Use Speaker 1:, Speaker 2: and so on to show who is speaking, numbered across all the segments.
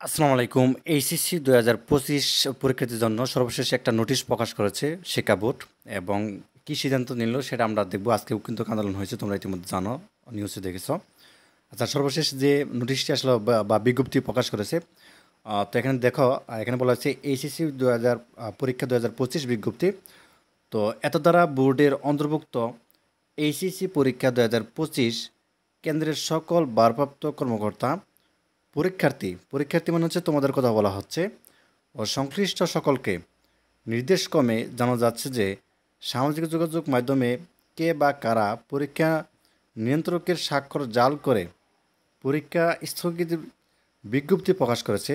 Speaker 1: আসসালামু আলাইকুম। এইচএসসি ২০২৫ পরীক্ষার্থীর জন্য সর্বশেষ একটা নোটিশ প্রকাশ করেছে শিক্ষা বোর্ড এবং কী সিদ্ধান্ত নিল সেটা আমরা দেখব। আজকেও কিন্তু আন্দোলন হয়েছে, তোমরা ইতিমধ্যে জানো, নিউজে দেখেছ। আচ্ছা, সর্বশেষ যে নোটিশটি আসলে বা বিজ্ঞপ্তি প্রকাশ করেছে, তো এখানে দেখো, এখানে বলা হচ্ছে এইচএসসি ২০০০ পরীক্ষা ২০২৫ বিজ্ঞপ্তি। তো এত দ্বারা বোর্ডের অন্তর্ভুক্ত এইচএসসি পরীক্ষা ২০২৫ কেন্দ্রের সকল ভারপ্রাপ্ত কর্মকর্তা, পরীক্ষার্থী মানে হচ্ছে তোমাদের কথা বলা হচ্ছে, ও সংশ্লিষ্ট সকলকে নির্দেশক্রমে জানা যাচ্ছে যে সামাজিক যোগাযোগ মাধ্যমে কে বা কারা পরীক্ষা নিয়ন্ত্রকের স্বাক্ষর জাল করে পরীক্ষা স্থগিতের বিজ্ঞপ্তি প্রকাশ করেছে,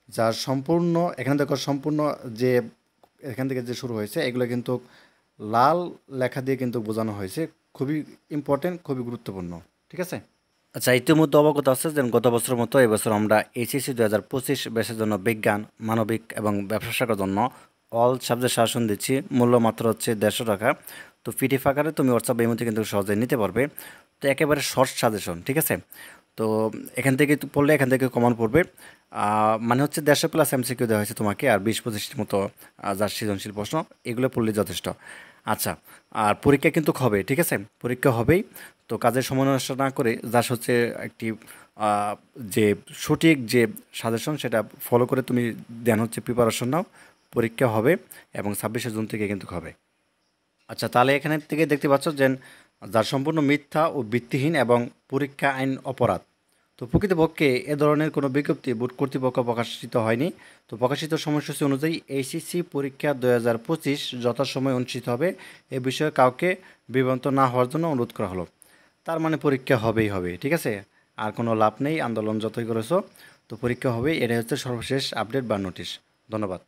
Speaker 1: যার সম্পূর্ণ এখানে দেখো সম্পূর্ণ যে এখান থেকে যে শুরু হয়েছে এগুলো কিন্তু লাল লেখা দিয়ে কিন্তু বোঝানো হয়েছে। খুবই ইম্পর্টেন্ট, খুবই গুরুত্বপূর্ণ। ঠিক আছে। আচ্ছা, ইতিমধ্যে অবগত আছে যে গত বছরের মতো এবছর আমরা এইচএসসি ২০২৫ ব্যাচের জন্য বিজ্ঞান, মানবিক এবং ব্যবসা শাখার জন্য অল সাবজেক্ট শাসন দিচ্ছি। মূল্য মাত্র হচ্ছে ১৫০ টাকা। তো পিডিএফ আকারে তুমি হোয়াটসঅ্যাপ এই মধ্যে কিন্তু সহজে নিতে পারবে। তো একেবারে শর্ট সাজেশন, ঠিক আছে। তো এখান থেকে পড়লে এখান থেকে কমন পড়বে, মানে হচ্ছে ১৫০ প্লাস এমসিকিউ দেওয়া হয়েছে তোমাকে, আর ২০-২৫টির মতো যার সৃজনশীল প্রশ্ন, এগুলো পড়লে যথেষ্ট। আচ্ছা, আর পরীক্ষা কিন্তু হবে, ঠিক আছে, পরীক্ষা হবেই। তো কাজের সময় নষ্ট না করে জাস্ট হচ্ছে একটি যে সঠিক যে সাজেশন সেটা ফলো করে তুমি দেন হচ্ছে প্রিপারেশন নাও। পরীক্ষা হবে এবং ২৬শে জুন থেকে কিন্তু হবে। আচ্ছা, তাহলে এখানে থেকে দেখতে পাচ্ছ যে যার সম্পূর্ণ মিথ্যা ও ভিত্তিহীন এবং পরীক্ষা আইন অপরাধ। তো প্রকৃতপক্ষে এ ধরনের কোনো বিজ্ঞপ্তি বোর্ড কর্তৃপক্ষ প্রকাশিত হয়নি। তো প্রকাশিত সময়সূচি অনুযায়ী এইচএসসি পরীক্ষা ২০২৫ যথাসময়ে অনুষ্ঠিত হবে। এ বিষয়ে কাউকে বিভ্রান্ত না হওয়ার জন্য অনুরোধ করা হলো। তার মানে পরীক্ষা হবেই হবে, ঠিক আছে। আর কোনো লাভ নেই, আন্দোলন যতই করেছো, তো পরীক্ষা হবেই। এটাই হচ্ছে সর্বশেষ আপডেট বা নোটিশ। ধন্যবাদ।